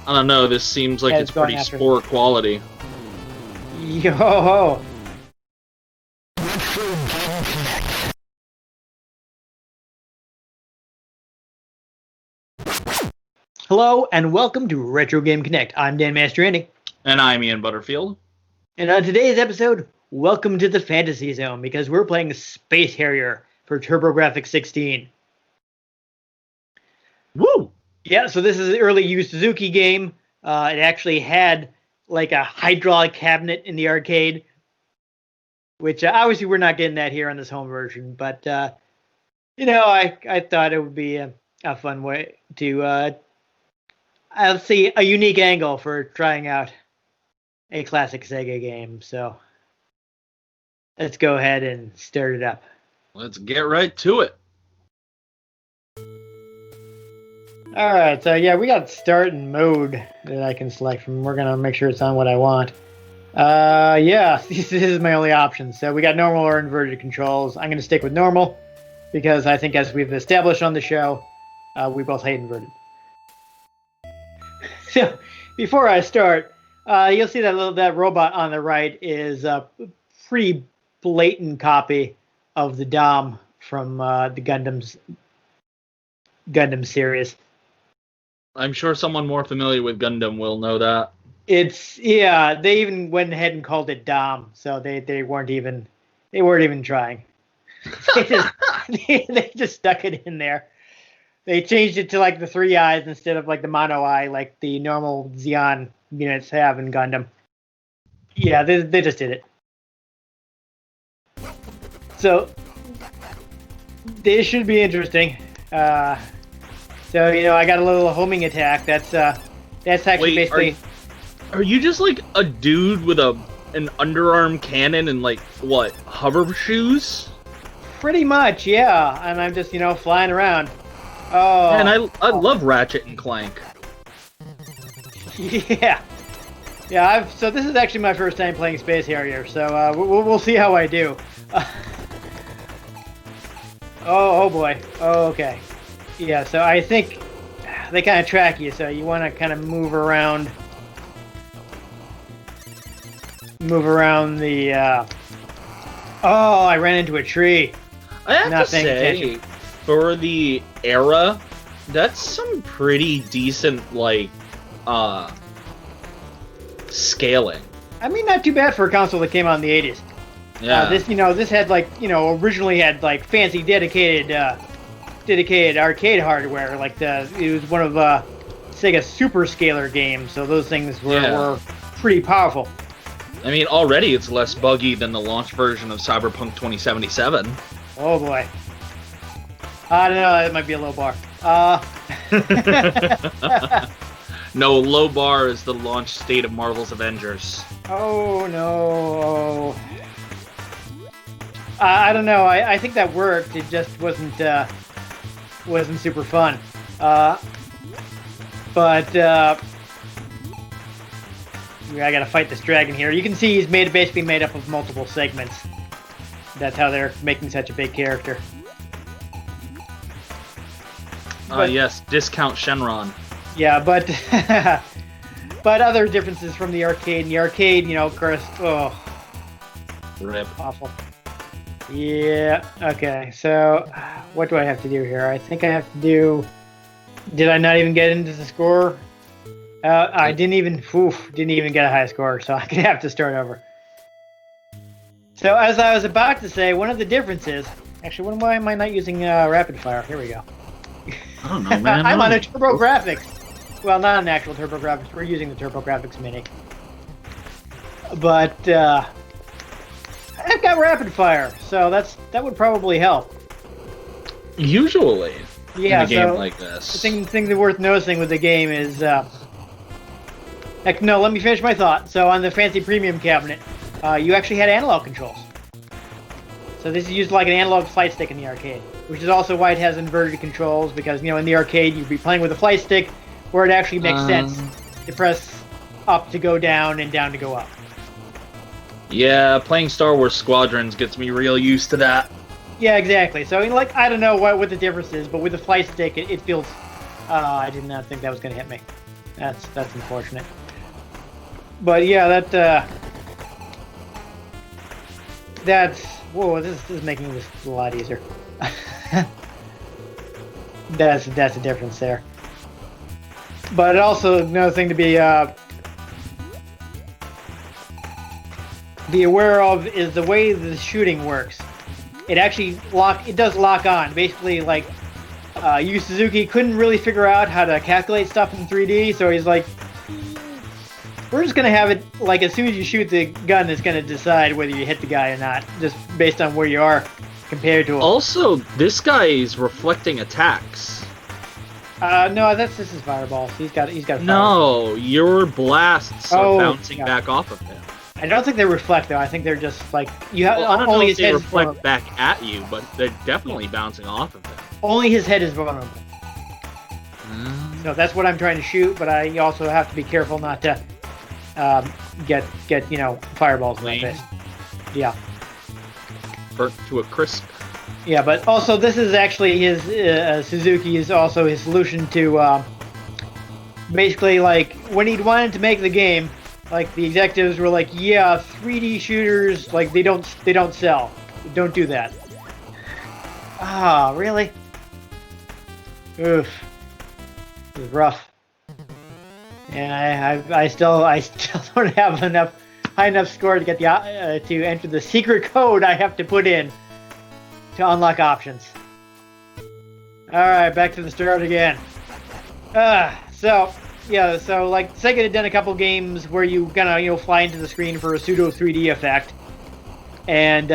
I don't know, this seems like Yeah, it's it's going pretty after- spore quality. Yo ho! Hello and welcome to Retro Game Connect. I'm Dan Master Andy. And I'm Ian Butterfield. And on today's episode, welcome to the Fantasy Zone because we're playing Space Harrier for TurboGrafx 16. Woo! Yeah, so this is an early Yu Suzuki game. It actually had like a hydraulic cabinet in the arcade, which obviously we're not getting that here on this home version. But I thought it would be a fun way to, I'll see a unique angle for trying out a classic Sega game. So let's go ahead and start it up. Let's get right to it. All right, so yeah, we got start and mode that I can select from. We're gonna make sure it's on what I want. Yeah, this is my only option. So we got normal or inverted controls. I'm gonna stick with normal because I think, as we've established on the show, we both hate inverted. So before I start, you'll see that robot on the right is a pretty blatant copy of the Dom from the Gundam series. I'm sure someone more familiar with Gundam will know that. They even went ahead and called it Dom, so they weren't even trying. they just stuck it in there. They changed it to like the 3 eyes instead of like the mono eye, like the normal Xeon units have in Gundam. Yeah, they just did it. So this should be interesting. So I got a little homing attack. That's actually basically. Are you just like a dude with an underarm cannon and like what, hover shoes? Pretty much, yeah. And I'm just flying around. Oh. And I love Ratchet and Clank. Yeah. Yeah. So this is actually my first time playing Space Harrier. So we'll see how I do. Oh boy. Oh, okay. Yeah, so I think they kind of track you, so you want to kind of move around the. Oh, I ran into a tree. I have to say, for the era, that's some pretty decent scaling. I mean, not too bad for a console that came out in the 80s. Yeah. This had originally had fancy dedicated arcade hardware. It was one of Sega Super Scaler games, so those things were pretty powerful. I mean, already it's less buggy than the launch version of Cyberpunk 2077. Oh boy. I don't know, that might be a low bar. No, low bar is the launch state of Marvel's Avengers. Oh no. I don't know, I think that worked, it just wasn't super fun. I gotta fight this dragon here. You can see he's basically made up of multiple segments. That's how they're making such a big character. Yes, discount Shenron. Yeah, but but other differences from the arcade. In the arcade, of course, Rip. Awful. Yeah, okay, so what do I have to do here? I think I have to do... Did I not even get into the score? I didn't even get a high score, so I'm going to have to start over. So as I was about to say, one of the differences... Actually, why am I not using rapid fire? Here we go. I don't know, man. I'm on a TurboGrafx. Well, not an actual TurboGrafx. We're using the TurboGrafx Mini. But I've got rapid fire, so that would probably help. Usually, yeah, in a game like this. The thing that's worth noticing with the game is... no, let me finish my thought. So on the fancy premium cabinet, you actually had analog controls. So this is used like an analog flight stick in the arcade, which is also why it has inverted controls, because, in the arcade you'd be playing with a flight stick, where it actually makes sense to press up to go down and down to go up. Yeah, playing Star Wars Squadrons gets me real used to that. Yeah, exactly. So, I don't know what the difference is, but with the flight stick, it feels... I did not think that was going to hit me. That's unfortunate. But yeah, that's whoa. This is making this a lot easier. that's a difference there. But also another thing to be aware of is the way the shooting works. It actually does lock on. Basically, like Yu Suzuki couldn't really figure out how to calculate stuff in 3D, so he's like, we're just gonna have it like as soon as you shoot the gun, it's gonna decide whether you hit the guy or not, just based on where you are compared to him. Also, this guy is reflecting attacks. No, this is fireballs. He's got No, your blasts are bouncing yeah. back off of him. I don't think they reflect though. I think they're just like you have Well, I don't only know his if they head reflect is back at you, but they're definitely bouncing off of him. only his head is vulnerable. So that's what I'm trying to shoot, but I also have to be careful not to get fireballs in my Lame. face. Yeah. Burnt to a crisp. Yeah, but also this is actually his Suzuki is also his solution to basically like when he wanted to make the game, like the executives were like, yeah, 3D shooters like they don't sell, don't do that. Ah, really? Oof, it was rough. And I still don't have high enough score to get the to enter the secret code I have to put in to unlock options. Alright, back to the start again. So like Sega had done a couple games where you kind of fly into the screen for a pseudo 3D effect, and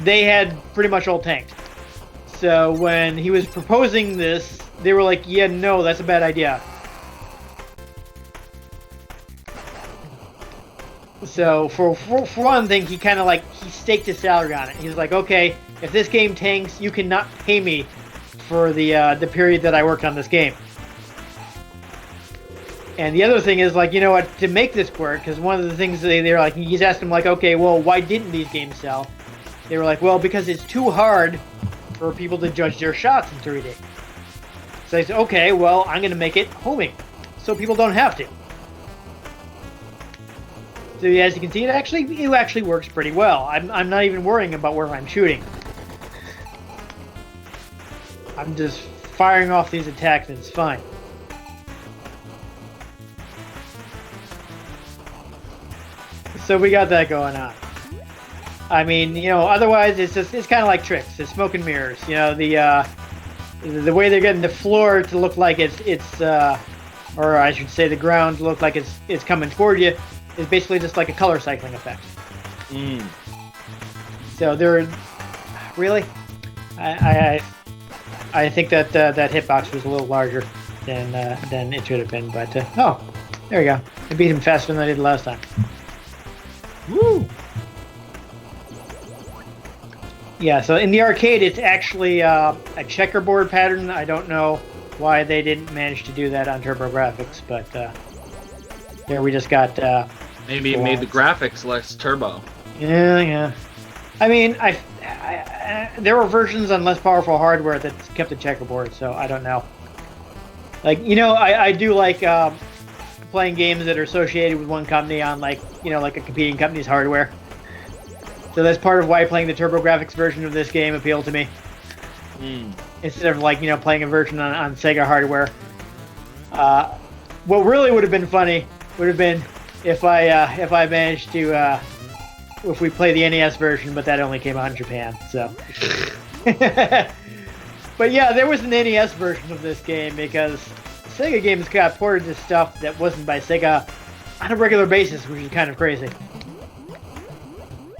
they had pretty much all tanked. So when he was proposing this, they were like, yeah, no, that's a bad idea. So for one thing, he kind of like he staked his salary on it. He was like, okay, if this game tanks, you cannot pay me for the period that I worked on this game. And the other thing is like, you know what, to make this work, because one of the things they're like, he's asked him like, okay, well, why didn't these games sell? They were like, well, because it's too hard for people to judge their shots in 3D. So he said, okay, well, I'm going to make it homing, so people don't have to. So as you can see, it actually works pretty well. I'm not even worrying about where I'm shooting. I'm just firing off these attacks and it's fine. So we got that going on. I mean, otherwise it's kind of like tricks. It's smoke and mirrors. The way they're getting the floor to look like it's or I should say the ground to look like it's coming toward you is basically just like a color cycling effect. So they're really, I think that that hitbox was a little larger than it should have been. But oh, there we go. I beat him faster than I did last time. Woo! Yeah, so in the arcade, it's actually a checkerboard pattern. I don't know why they didn't manage to do that on TurboGrafx, but there we just got. Maybe it made the graphics less turbo. Yeah. I mean, there were versions on less powerful hardware that kept the checkerboard, so I don't know. Like, I do like playing games that are associated with one company on like a competing company's hardware. So that's part of why playing the TurboGrafx version of this game appealed to me. Instead of like playing a version on Sega hardware. What really would have been funny would have been if I managed to if we play the NES version, but that only came out in Japan. So, but yeah, there was an NES version of this game because Sega games got ported to stuff that wasn't by Sega on a regular basis, which is kind of crazy.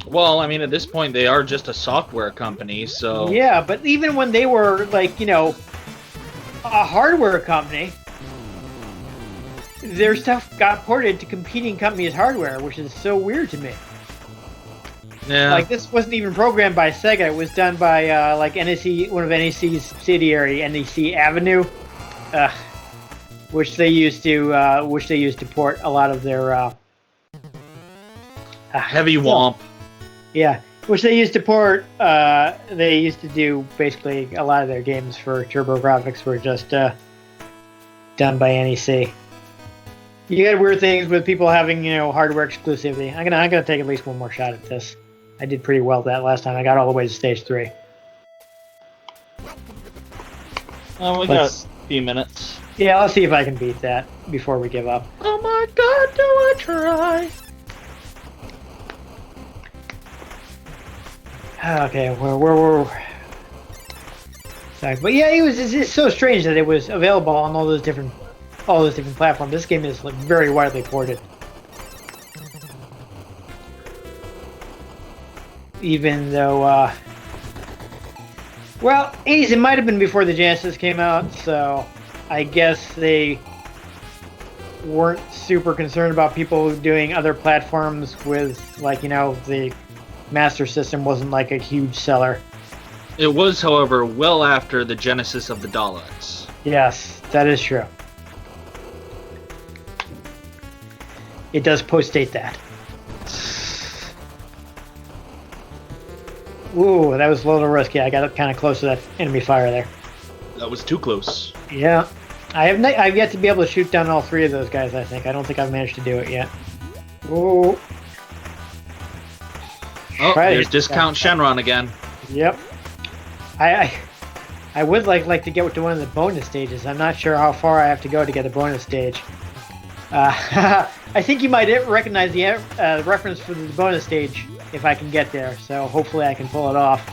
Well, I mean, at this point, they are just a software company, so... Yeah, but even when they were, like, a hardware company, their stuff got ported to competing companies' hardware, which is so weird to me. Yeah. Like, this wasn't even programmed by Sega. It was done by, like, NEC, one of NEC's subsidiary, NEC Avenue, which they used to port a lot of their, heavy womp. Yeah, which they used to port. They used to do basically a lot of their games for TurboGrafx were just done by NEC. You had weird things with people having, hardware exclusivity. I'm gonna take at least one more shot at this. I did pretty well that last time. I got all the way to stage 3. We got a few minutes. Yeah, let's see if I can beat that before we give up. Oh my god, do I try? Okay, we're sorry, but yeah, it's so strange that it was available on all those different platforms. This game is like very widely ported. Even though, well, 80s, it might have been before the Genesis came out, so I guess they weren't super concerned about people doing other platforms with, like, the Master System wasn't like a huge seller. It was, however, well after the genesis of the Daleks. Yes, that is true. It does post-date that. Ooh, that was a little risky. I got kind of close to that enemy fire there. That was too close. Yeah. I've yet to be able to shoot down all 3 of those guys, I think. I don't think I've managed to do it yet. Ooh. Oh, there's Discount Shenron again. Yep. I would like to get to one of the bonus stages. I'm not sure how far I have to go to get a bonus stage. I think you might recognize the reference for the bonus stage if I can get there, so hopefully I can pull it off.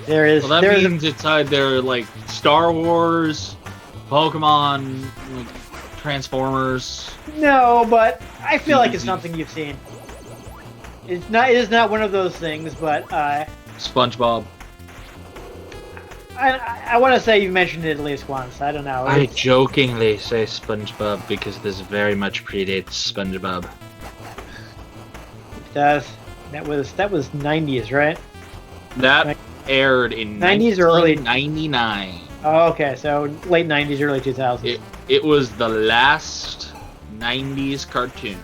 Well, that means it's either like Star Wars, Pokemon, like Transformers. No, but I feel like it's something you've seen. It is not one of those things, but SpongeBob. I want to say you mentioned it at least once. I don't know. I jokingly say SpongeBob because this very much predates SpongeBob. It does. That was 90s, right? That aired in 90s or early 99. Oh, okay. So late 90s, early 2000s. It was the last 90s cartoon.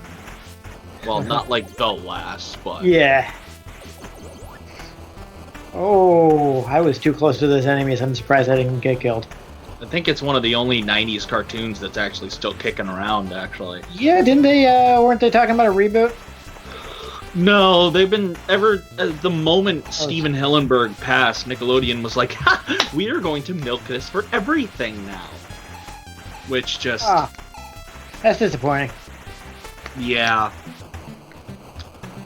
Well, not like the last, but yeah. Oh, I was too close to those enemies. I'm surprised I didn't get killed. I think it's one of the only 90s cartoons that's actually still kicking around, actually. Yeah, didn't they, weren't they talking about a reboot? No, they've been the moment Steven Hillenburg passed, Nickelodeon was like, ha, we are going to milk this for everything now. Which just... that's disappointing. Yeah.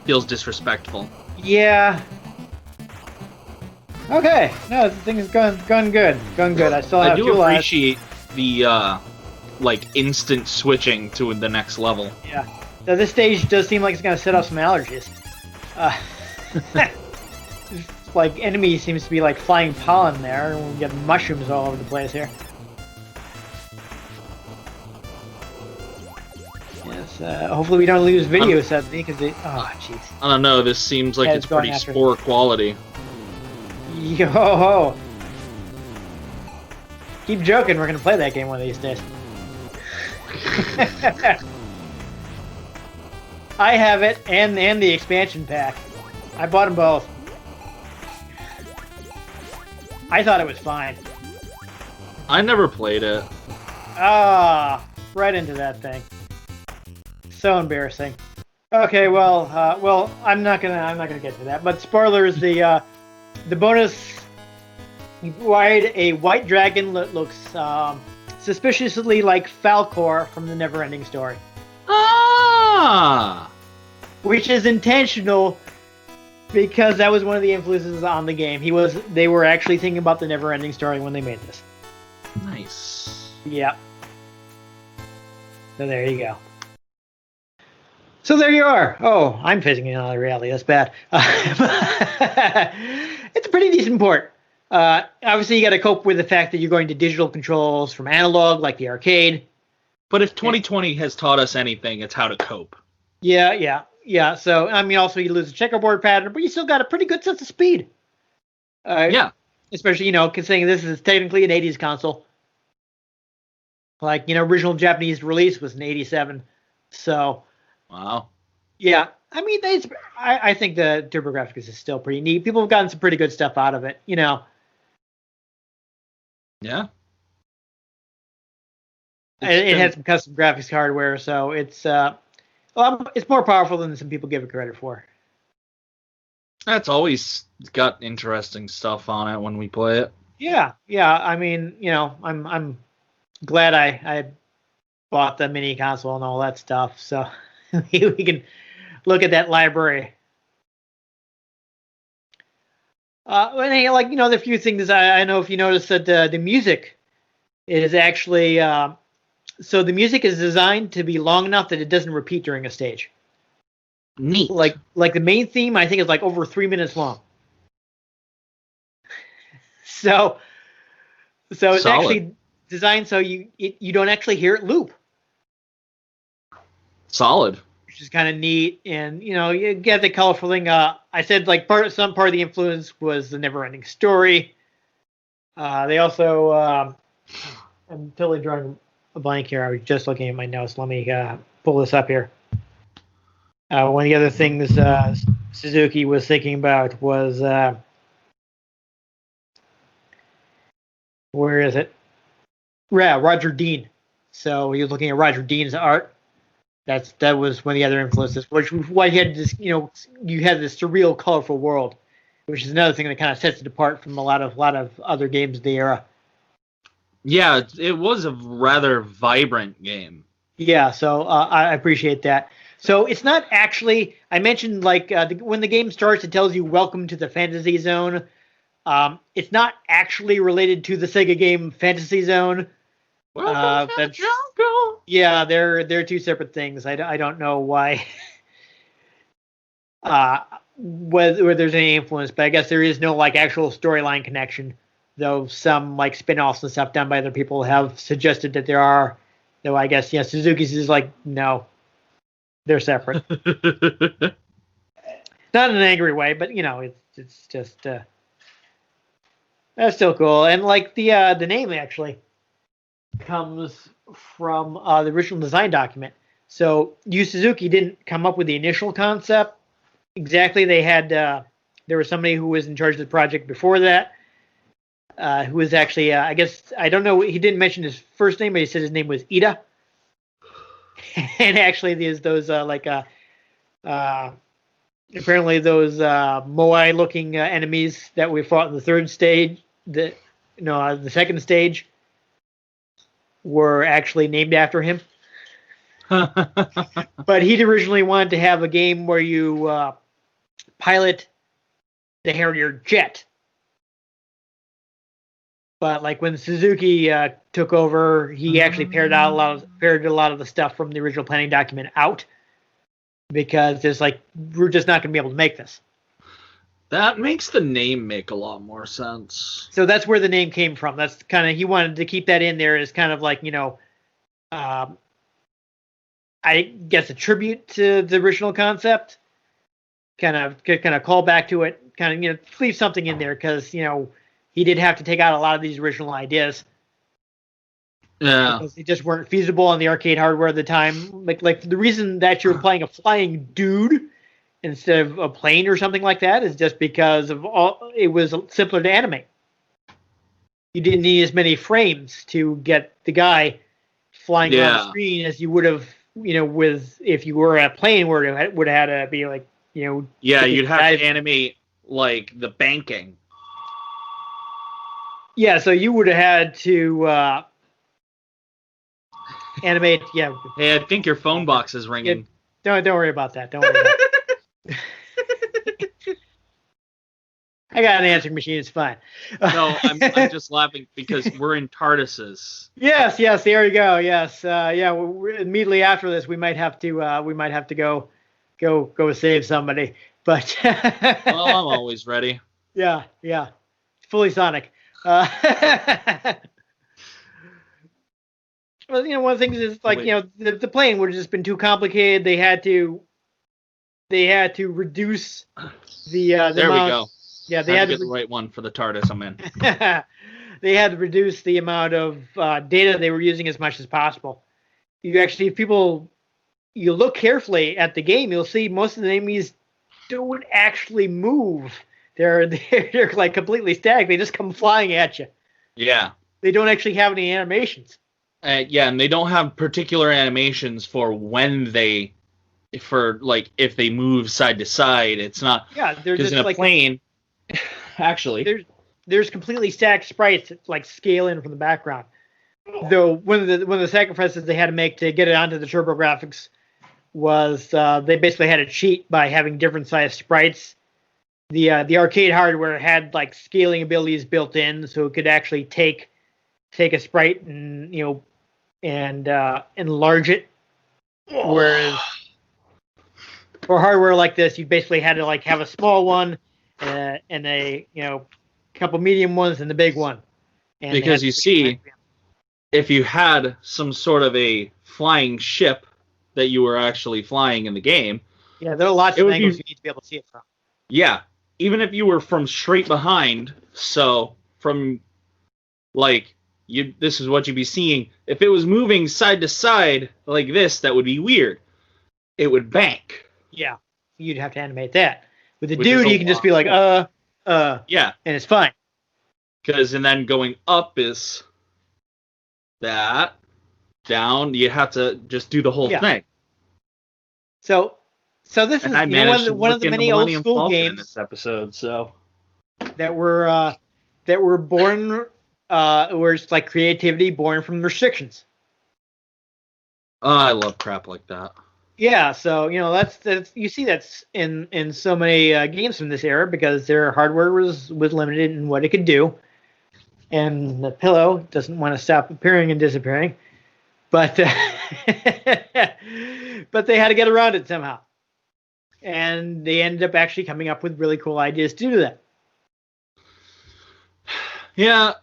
Feels disrespectful. Yeah. Okay, no, the thing is going good. Going good. I still have I do 2 lives. appreciate the, instant switching to the next level. Yeah. Now, this stage does seem like it's going to set off some allergies. Like, enemy seems to be, like, flying pollen there, and we get mushrooms all over the place here. Yes, hopefully we don't lose video suddenly, because oh, jeez. I don't know, this seems like Yeah, it's it's going pretty after poor quality. Yo ho! Keep joking, we're gonna play that game one of these days. I have it, and the expansion pack. I bought them both. I thought it was fine. I never played it. Right into that thing. So embarrassing. Okay, well, I'm not gonna get to that. But spoilers, the bonus. You ride a white dragon that looks suspiciously like Falcor from the Neverending Story. Ah! Which is intentional because that was one of the influences on the game. They were actually thinking about the Neverending Story when they made this. Nice. Yeah. So there you go. So there you are. Oh, I'm phasing in on reality. That's bad. It's a pretty decent port. Obviously, you got to cope with the fact that you're going to digital controls from analog, like the arcade. But if 2020 has taught us anything, it's how to cope. Yeah. So, I mean, also you lose the checkerboard pattern, but you still got a pretty good sense of speed. Yeah. Especially, considering this is technically an 80s console. Like, original Japanese release was in 87. So. Wow. Yeah. I mean, I think the TurboGrafx is still pretty neat. People have gotten some pretty good stuff out of it, Yeah. It has some custom graphics hardware, so it's more powerful than some people give it credit for. That's always got interesting stuff on it when we play it. Yeah. I mean, I'm glad I bought the mini console and all that stuff, so we can look at that library. And the few things I know if you notice that the music is actually so the music is designed to be long enough that it doesn't repeat during a stage. Neat. Like the main theme, I think is like over 3 minutes long. So it's Solid. actually designed so you don't actually hear it loop. Solid. Which is kind of neat, and you get the colorful thing. I said like some part of the influence was the Never-Ending Story. They also I'm totally drawing a blank here. I was just looking at my notes. Let me pull this up here. One of the other things Suzuki was thinking about was where is it? Yeah, Roger Dean. So he was looking at Roger Dean's art. That was one of the other influences, which was why you had this, you had this surreal, colorful world, which is another thing that kind of sets it apart from a lot of other games of the era. Yeah, it was a rather vibrant game. Yeah, so I appreciate that. So it's not actually. I mentioned when the game starts, it tells you "Welcome to the Fantasy Zone." It's not actually related to the Sega game Fantasy Zone. Welcome to the jungle. Yeah, they're two separate things. I don't know why. Whether there's any influence, but I guess there is no actual storyline connection. Though some spin-offs and stuff done by other people have suggested that there are. Though I guess Suzuki's is no, they're separate. Not in an angry way, but it's just that's still cool. And the name actually comes from the original design document. So Yu Suzuki didn't come up with the initial concept exactly. They had there was somebody who was in charge of the project before that, who was actually I guess I don't know. He didn't mention his first name, but he said his name was Ida. And actually, there's those apparently those Moai-looking enemies that we fought in the third stage, the second stage, were actually named after him. But he'd originally wanted to have a game where you pilot the Harrier jet. But when Suzuki took over, he actually pared a lot of the stuff from the original planning document out because there's we're just not going to be able to make this. That makes the name make a lot more sense. So that's where the name came from. That's kind of he wanted to keep that in there as kind of I guess a tribute to the original concept. Kind of call back to it. Kind of leave something in there because he did have to take out a lot of these original ideas. Yeah. Because they just weren't feasible on the arcade hardware at the time. Like the reason that you're playing a flying dude instead of a plane or something like that is just because it was simpler to animate. You didn't need as many frames to get the guy flying around the screen as you would have, with if you were a plane where it would have had to be Yeah, you'd have to animate the banking. Yeah, so you would have had to animate. Yeah. Hey, I think your phone box is ringing. Don't worry about that. Don't worry about it. I got an answering machine. It's fine. No, I'm just laughing because we're in TARDISes. Yes. There you go. Yes. Immediately after this, we might have to go save somebody. But well, I'm always ready. Yeah. Fully Sonic. Well, one of the things is the plane would have just been too complicated. They had to reduce the there amount. We go. Yeah, they had to get the right one for the TARDIS I'm in. They had to reduce the amount of data they were using as much as possible. If you look carefully at the game, you'll see most of the enemies don't actually move. They're completely static. They just come flying at you. Yeah. They don't actually have any animations. Yeah, and they don't have particular animations for if they move side to side. It's not Yeah, they're because in just a like plane, actually, there's completely stacked sprites that like scale in from the background. Though one of the sacrifices they had to make to get it onto the TurboGrafx was they basically had to cheat by having different sized sprites. The arcade hardware had like scaling abilities built in, so it could actually take a sprite and and enlarge it. Whereas for hardware like this, you basically had to like have a small one and a couple medium ones and the big one. And they had because to you switch them see, back. if you had some sort of a flying ship that you were actually flying in the game, Yeah, there are lots it of would angles be, you need to be able to see it from. yeah, even if you were from straight behind, so from like this is what you'd be seeing. If it was moving side to side like this, that would be weird. It would bank. Yeah, you'd have to animate that. With the Which is dude, a you can just lot. be like, Yeah, and it's fine. because and then going up is that, down. You have to just do the whole Yeah. thing. So this And is I managed to one of work the in the many old Millennium school Falcon in games this episode. So that were born where it's like creativity born from restrictions. I love crap like that. Yeah, so that's you see that's in so many games from this era because their hardware was limited in what it could do, and the pillow doesn't want to stop appearing and disappearing, but but they had to get around it somehow, and they ended up actually coming up with really cool ideas to do that. Yeah,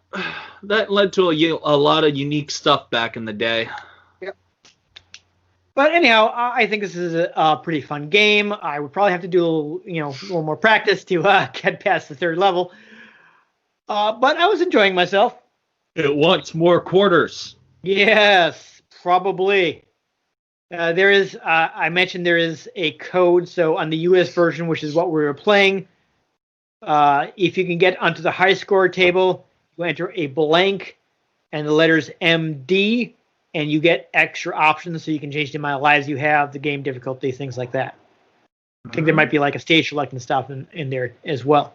that led to a lot of unique stuff back in the day. But anyhow, I think this is a pretty fun game. I would probably have to do a little more practice to get past the third level. But I was enjoying myself. It wants more quarters. Yes, probably. There is. I mentioned there is a code. So on the US version, which is what we were playing, if you can get onto the high score table, you enter a blank and the letters MD. And you get extra options so you can change the amount of lives you have, the game difficulty, things like that. I think there might be like a stage selecting stuff in there as well.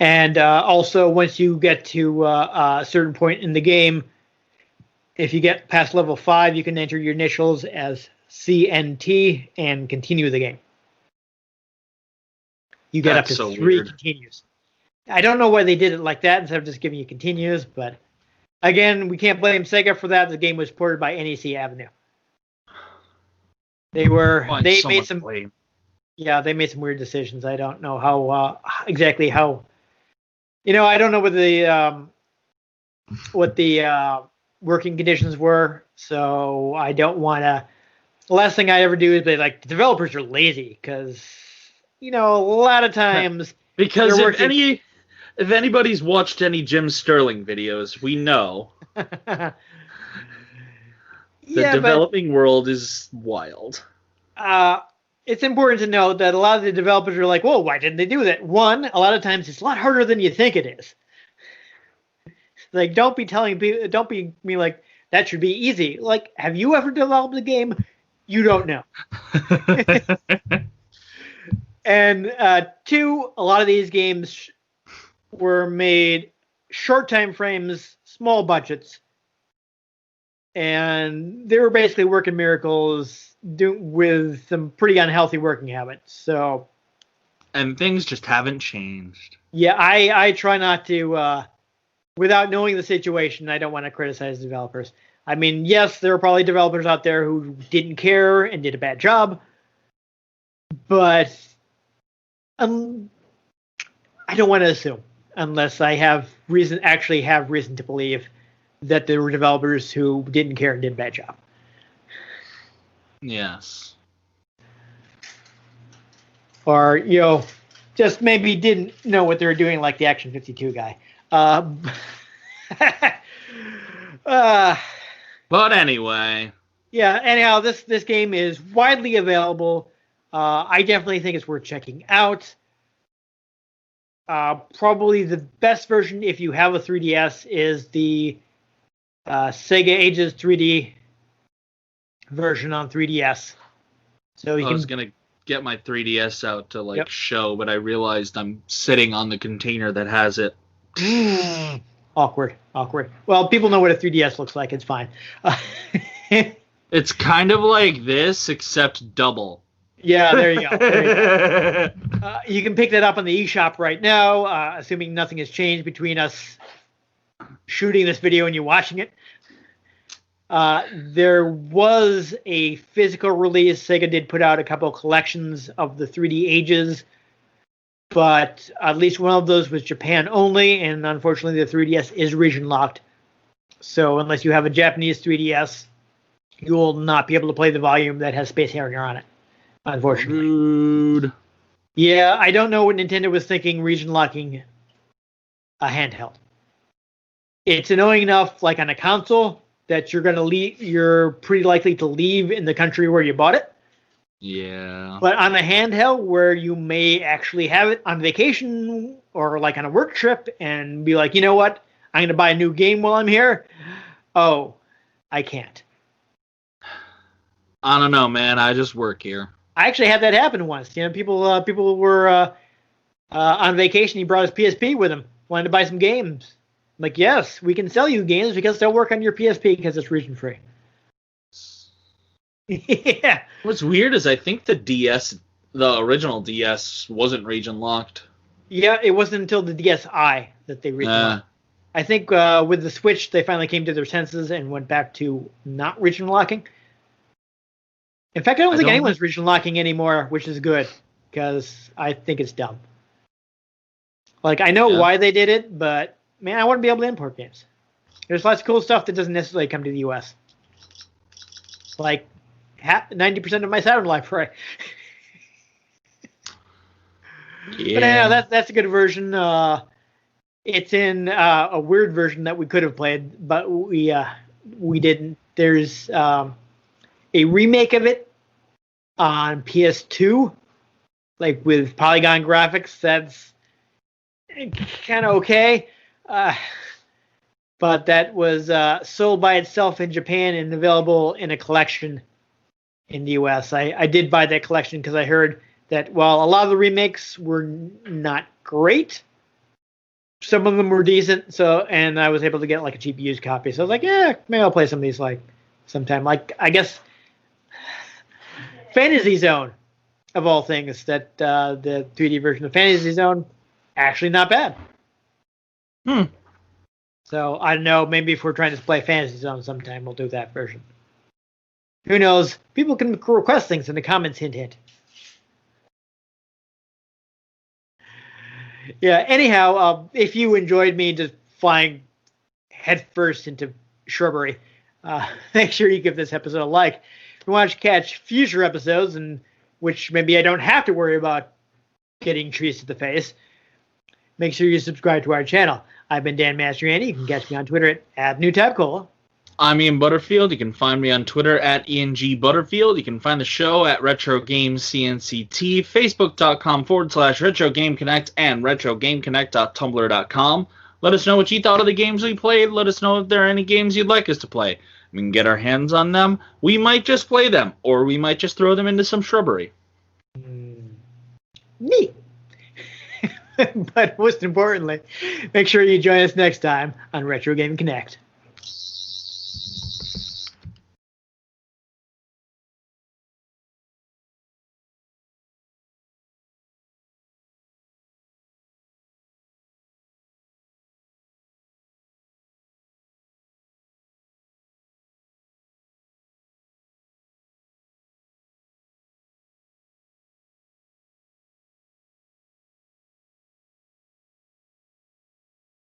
And also, once you get to a certain point in the game, if you get past level 5, you can enter your initials as CNT and continue the game. You get That's up to so 3 weird. continues. I don't know why they did it like that instead of just giving you continues, but again, we can't blame Sega for that. The game was ported by NEC Avenue. They made some blame. Yeah, they made some weird decisions. I don't know how exactly how. I don't know what the working conditions were, so I don't want to. The last thing I ever do is be like, the developers are lazy because a lot of times because if anybody's watched any Jim Sterling videos, we know the developing world is wild. It's important to note that a lot of the developers are like, "Whoa, why didn't they do that?" One, a lot of times it's a lot harder than you think it is. Like, don't be me like that should be easy. Like, have you ever developed a game? You don't know. And two, a lot of these games were made short time frames, small budgets, and they were basically working miracles with some pretty unhealthy working habits. So, and things just haven't changed. Yeah, I try not to, without knowing the situation, I don't want to criticize developers. I mean, yes, there are probably developers out there who didn't care and did a bad job, but I don't want to assume unless I have reason to believe that there were developers who didn't care and did a bad job. Yes. Or, just maybe didn't know what they were doing, like the Action 52 guy. But anyway. Yeah, anyhow, this game is widely available. I definitely think it's worth checking out. Probably the best version, if you have a 3DS, is the Sega Ages 3D version on 3DS. So you I can. was gonna get my 3DS out to Yep. show, but I realized I'm sitting on the container that has it. Awkward. Well, people know what a 3DS looks like. It's fine. It's kind of like this, except double. Yeah, there you go. You can pick that up on the eShop right now, assuming nothing has changed between us shooting this video and you watching it. There was a physical release. Sega did put out a couple of collections of the 3D Ages, but at least one of those was Japan only, and unfortunately the 3DS is region locked. So unless you have a Japanese 3DS, you will not be able to play the volume that has Space Harrier on it, unfortunately. Rude. Yeah, I don't know what Nintendo was thinking region locking a handheld. It's annoying enough, like on a console, that you're pretty likely to leave in the country where you bought it. Yeah. But on a handheld where you may actually have it on vacation or like on a work trip and be like, you know what, I'm going to buy a new game while I'm here. Oh, I can't. I don't know, man. I just work here. I actually had that happen once. You know, people were on vacation. He brought his PSP with him, wanted to buy some games. I'm like, yes, we can sell you games because they'll work on your PSP because it's region free. Yeah. What's weird is I think the original DS, wasn't region locked. Yeah, it wasn't until the DSi that they region locked. I think with the Switch, they finally came to their senses and went back to not region locking. In fact, I don't think anyone's region locking anymore, which is good because I think it's dumb. Like, I know why they did it, but man, I want to be able to import games. There's lots of cool stuff that doesn't necessarily come to the US. Like 90% of my Saturn library. Yeah. But anyhow, that's a good version. It's in a weird version that we could have played, but we didn't. There's a remake of it on PS2, like with polygon graphics. That's kind of okay. But that was sold by itself in Japan and available in a collection in the US. I did buy that collection because I heard that while a lot of the remakes were not great, some of them were decent. And I was able to get like a cheap used copy. So I was like, yeah, maybe I'll play some of these like sometime. Like, I guess Fantasy Zone, of all things, that the 3D version of Fantasy Zone, actually not bad. So I don't know, maybe if we're trying to play Fantasy Zone sometime, we'll do that version. Who knows? People can request things in the comments, hint, hint. Yeah, anyhow, if you enjoyed me just flying headfirst into shrubbery, make sure you give this episode a like. If you want to catch future episodes, in which maybe I don't have to worry about getting trees to the face, make sure you subscribe to our channel. I've been Dan Mastriani. You can catch me on Twitter at NewTabCola. I'm Ian Butterfield. You can find me on Twitter at IanG Butterfield. You can find the show at Retro Games CNCT, Facebook.com/Retro Game Connect, and RetroGameConnect.tumblr.com. Let us know what you thought of the games we played. Let us know if there are any games you'd like us to play. We can get our hands on them. We might just play them, or we might just throw them into some shrubbery. Neat. But most importantly, make sure you join us next time on Retro Game Connect.